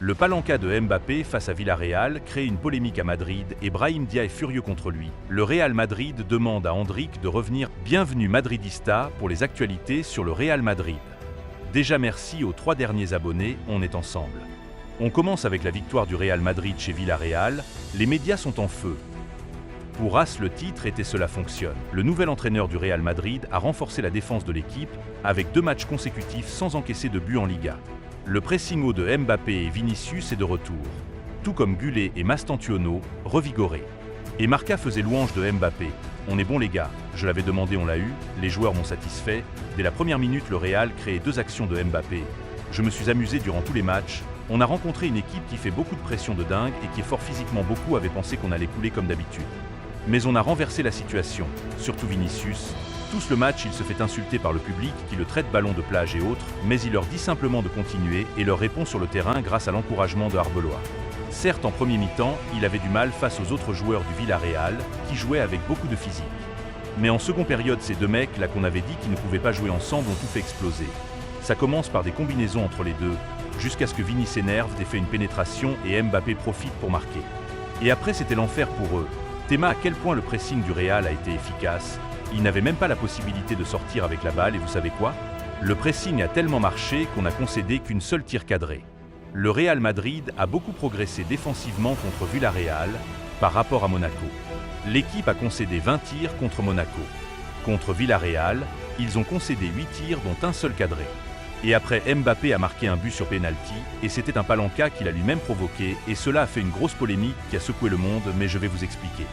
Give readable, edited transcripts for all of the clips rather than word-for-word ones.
Le palanca de Mbappé face à Villarreal crée une polémique à Madrid et Brahim Diaz est furieux contre lui. Le Real Madrid demande à Endrick de revenir. Bienvenue Madridista pour les actualités sur le Real Madrid. Déjà merci aux 3 derniers abonnés, on est ensemble. On commence avec la victoire du Real Madrid chez Villarreal, les médias sont en feu. Pour As, le titre et cela fonctionne. Le nouvel entraîneur du Real Madrid a renforcé la défense de l'équipe avec 2 matchs consécutifs sans encaisser de but en Liga. Le pressing haut de Mbappé et Vinicius est de retour, tout comme Gullet et Mastantuono, revigorés. Et Marca faisait louange de Mbappé. On est bon les gars, je l'avais demandé, on l'a eu, les joueurs m'ont satisfait. Dès la première minute, le Real créait 2 actions de Mbappé. Je me suis amusé durant tous les matchs. On a rencontré une équipe qui fait beaucoup de pression de dingue et qui est fort physiquement. Beaucoup avaient pensé qu'on allait couler comme d'habitude. Mais on a renversé la situation, surtout Vinicius. Tout le match, il se fait insulter par le public qui le traite ballon de plage et autres, mais il leur dit simplement de continuer et leur répond sur le terrain grâce à l'encouragement de Arbeloa. Certes, en premier mi-temps, il avait du mal face aux autres joueurs du Villarreal, qui jouaient avec beaucoup de physique. Mais en seconde période, ces 2 mecs là qu'on avait dit qu'ils ne pouvaient pas jouer ensemble ont tout fait exploser. Ça commence par des combinaisons entre les deux, jusqu'à ce que Vini s'énerve, fait une pénétration et Mbappé profite pour marquer. Et après, c'était l'enfer pour eux. Théma à quel point le pressing du Real a été efficace. Ils n'avaient même pas la possibilité de sortir avec la balle et vous savez quoi? Le pressing a tellement marché qu'on a concédé qu'une seule tir cadré. Le Real Madrid a beaucoup progressé défensivement contre Villarreal par rapport à Monaco. L'équipe a concédé 20 tirs contre Monaco. Contre Villarreal, ils ont concédé 8 tirs dont un seul cadré. Et après, Mbappé a marqué un but sur pénalty et c'était un palanca qu'il a lui-même provoqué et cela a fait une grosse polémique qui a secoué le monde, mais je vais vous expliquer.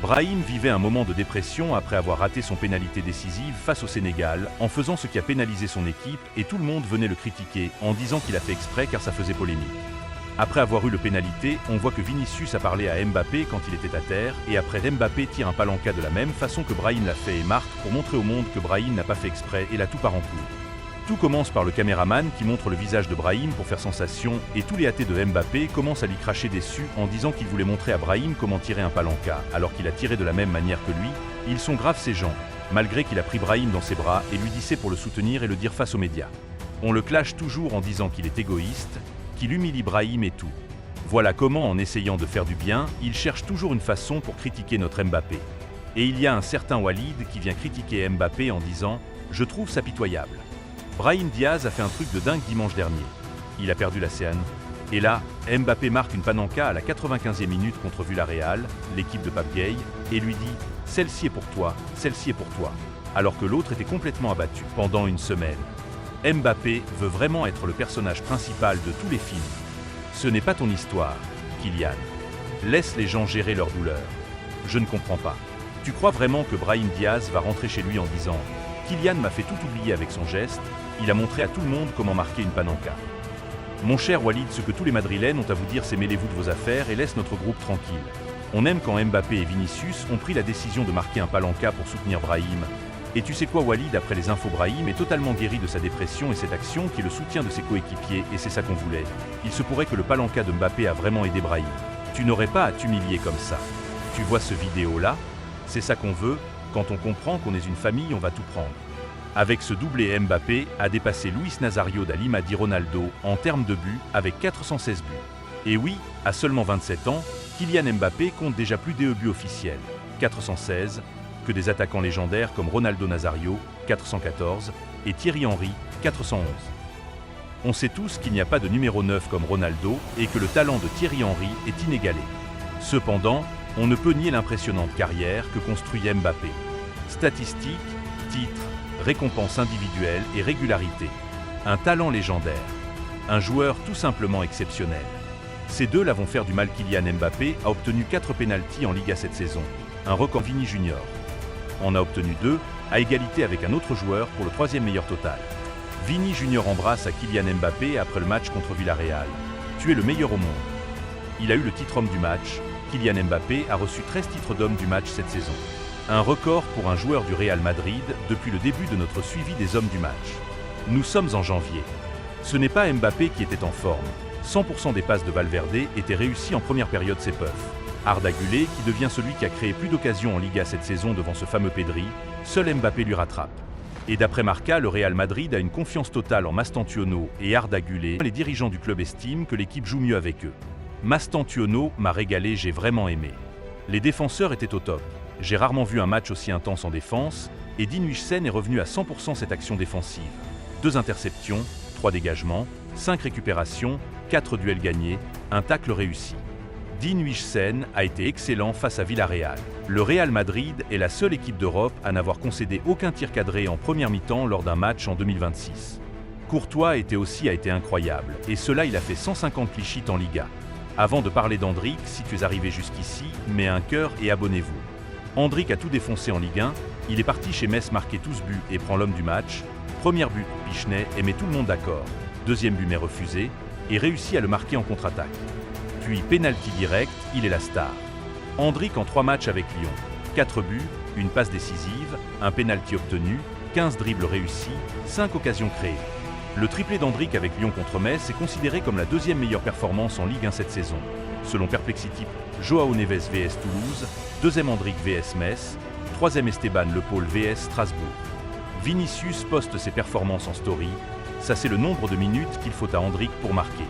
Brahim vivait un moment de dépression après avoir raté son pénalité décisive face au Sénégal en faisant ce qui a pénalisé son équipe et tout le monde venait le critiquer en disant qu'il a fait exprès car ça faisait polémique. Après avoir eu le pénalité, on voit que Vinicius a parlé à Mbappé quand il était à terre et après Mbappé tire un palanca de la même façon que Brahim l'a fait et marque pour montrer au monde que Brahim n'a pas fait exprès et là tout part en couille. Tout commence par le caméraman qui montre le visage de Brahim pour faire sensation et tous les athées de Mbappé commencent à lui cracher dessus en disant qu'il voulait montrer à Brahim comment tirer un palanca alors qu'il a tiré de la même manière que lui. Ils sont graves ces gens, malgré qu'il a pris Brahim dans ses bras et lui dit c'est pour le soutenir et le dire face aux médias. On le clash toujours en disant qu'il est égoïste, qu'il humilie Brahim et tout. Voilà comment en essayant de faire du bien, il cherche toujours une façon pour critiquer notre Mbappé. Et il y a un certain Walid qui vient critiquer Mbappé en disant « Je trouve ça pitoyable ». Brahim Diaz a fait un truc de dingue dimanche dernier. Il a perdu la CN. Et là, Mbappé marque une panenka à la 95e minute contre Villarreal, l'équipe de Pape Gueye, et lui dit « Celle-ci est pour toi, celle-ci est pour toi », alors que l'autre était complètement abattu pendant une semaine. Mbappé veut vraiment être le personnage principal de tous les films. Ce n'est pas ton histoire, Kylian. Laisse les gens gérer leur douleur. Je ne comprends pas. Tu crois vraiment que Brahim Diaz va rentrer chez lui en disant « Kylian m'a fait tout oublier avec son geste, il a montré à tout le monde comment marquer une panenka ». Mon cher Walid, ce que tous les Madrilènes ont à vous dire c'est mêlez-vous de vos affaires et laisse notre groupe tranquille. On aime quand Mbappé et Vinicius ont pris la décision de marquer un palanca pour soutenir Brahim. Et tu sais quoi Walid, après les infos, Brahim est totalement guéri de sa dépression et cette action qui est le soutien de ses coéquipiers et c'est ça qu'on voulait. Il se pourrait que le palanca de Mbappé a vraiment aidé Brahim. Tu n'aurais pas à t'humilier comme ça. Tu vois ce vidéo-là? C'est ça qu'on veut, quand on comprend qu'on est une famille, on va tout prendre. Avec ce doublé, Mbappé a dépassé Luis Nazario da Lima di Ronaldo en termes de buts avec 416 buts. Et oui, à seulement 27 ans, Kylian Mbappé compte déjà plus de buts officiels, 416, que des attaquants légendaires comme Ronaldo Nazario, 414, et Thierry Henry, 411. On sait tous qu'il n'y a pas de numéro 9 comme Ronaldo et que le talent de Thierry Henry est inégalé. Cependant, on ne peut nier l'impressionnante carrière que construit Mbappé. Statistiques, titres, récompenses individuelles et régularité. Un talent légendaire. Un joueur tout simplement exceptionnel. Ces deux là vont faire du mal. Kylian Mbappé a obtenu 4 pénaltys en Liga cette saison, un record. Vini Junior en a obtenu 2, à égalité avec un autre joueur pour le 3e meilleur total. Vini Junior embrasse à Kylian Mbappé après le match contre Villarreal. Tu es le meilleur au monde. Il a eu le titre homme du match. Kylian Mbappé a reçu 13 titres d'homme du match cette saison. Un record pour un joueur du Real Madrid depuis le début de notre suivi des hommes du match. Nous sommes en janvier. Ce n'est pas Mbappé qui était en forme. 100% des passes de Valverde étaient réussies en première période. C'est Puff Arda Güler qui devient celui qui a créé plus d'occasions en Liga cette saison devant ce fameux Pedri. Seul Mbappé lui rattrape. Et d'après Marca, le Real Madrid a une confiance totale en Mastantuono et Arda Güler. Les dirigeants du club estiment que l'équipe joue mieux avec eux. Mastantuono m'a régalé, j'ai vraiment aimé. Les défenseurs étaient au top. J'ai rarement vu un match aussi intense en défense, et Dean Huijsen est revenu à 100% cette action défensive. 2 interceptions, 3 dégagements, 5 récupérations, 4 duels gagnés, un tacle réussi. Dean Huijsen a été excellent face à Villarreal. Le Real Madrid est la seule équipe d'Europe à n'avoir concédé aucun tir cadré en première mi-temps lors d'un match en 2026. Courtois a été incroyable, et cela il a fait 150 clean sheets en Liga. Avant de parler d'Hendrick, si tu es arrivé jusqu'ici, mets un cœur et abonnez-vous. Hendrick a tout défoncé en Ligue 1, il est parti chez Metz marquer tous buts et prend l'homme du match. Premier but, Pichenet et met tout le monde d'accord. Deuxième but mais refusé, et réussit à le marquer en contre-attaque. Puis pénalty direct, il est la star. Hendrick en 3 matchs avec Lyon. 4 buts, une passe décisive, un pénalty obtenu, 15 dribbles réussis, 5 occasions créées. Le triplé d'Hendrick avec Lyon contre Metz est considéré comme la 2e meilleure performance en Ligue 1 cette saison. Selon Perplexity, Joao Neves vs Toulouse, 2e Hendrick vs Metz, 3e Esteban Le Paul vs Strasbourg. Vinicius poste ses performances en story, ça c'est le nombre de minutes qu'il faut à Hendrick pour marquer.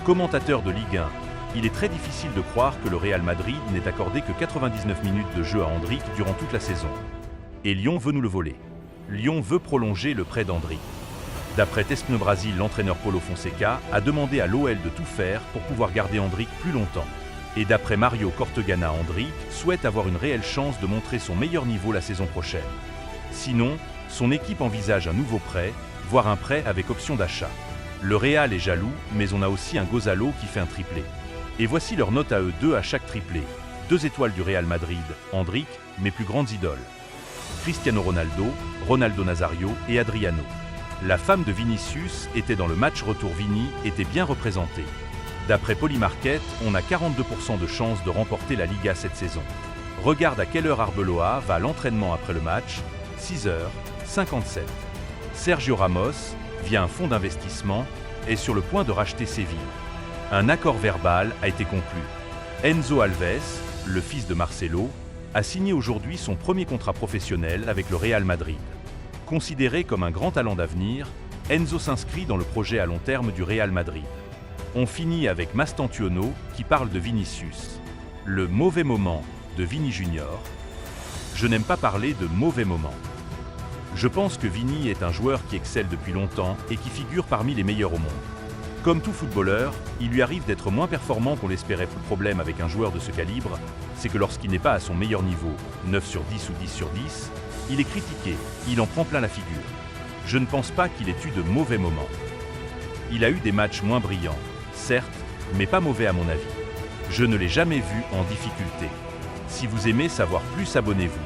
Commentateur de Ligue 1, il est très difficile de croire que le Real Madrid n'ait accordé que 99 minutes de jeu à Hendrick durant toute la saison. Et Lyon veut nous le voler. Lyon veut prolonger le prêt d'Hendrick. D'après Tespne Brasil, l'entraîneur Paulo Fonseca a demandé à l'OL de tout faire pour pouvoir garder Hendrick plus longtemps. Et d'après Mario Cortegana, Hendrick souhaite avoir une réelle chance de montrer son meilleur niveau la saison prochaine. Sinon, son équipe envisage un nouveau prêt, voire un prêt avec option d'achat. Le Real est jaloux, mais on a aussi un Gonzalo qui fait un triplé. Et voici leur note à eux deux à chaque triplé. 2 étoiles du Real Madrid, Hendrick, mes plus grandes idoles. Cristiano Ronaldo, Ronaldo Nazario et Adriano. La femme de Vinicius était dans le match retour. Vini était bien représentée. D'après Polymarket, on a 42% de chances de remporter la Liga cette saison. Regarde à quelle heure Arbeloa va à l'entraînement après le match, 6h57. Sergio Ramos, via un fonds d'investissement, est sur le point de racheter Séville. Un accord verbal a été conclu. Enzo Alves, le fils de Marcelo, a signé aujourd'hui son premier contrat professionnel avec le Real Madrid. Considéré comme un grand talent d'avenir, Enzo s'inscrit dans le projet à long terme du Real Madrid. On finit avec Mastantuono qui parle de Vinicius. Le mauvais moment de Vini Junior. Je n'aime pas parler de mauvais moment. Je pense que Vini est un joueur qui excelle depuis longtemps et qui figure parmi les meilleurs au monde. Comme tout footballeur, il lui arrive d'être moins performant qu'on l'espérait. Le problème avec un joueur de ce calibre, c'est que lorsqu'il n'est pas à son meilleur niveau, 9 sur 10 ou 10 sur 10, il est critiqué, il en prend plein la figure. Je ne pense pas qu'il ait eu de mauvais moments. Il a eu des matchs moins brillants, certes, mais pas mauvais à mon avis. Je ne l'ai jamais vu en difficulté. Si vous aimez savoir plus, abonnez-vous.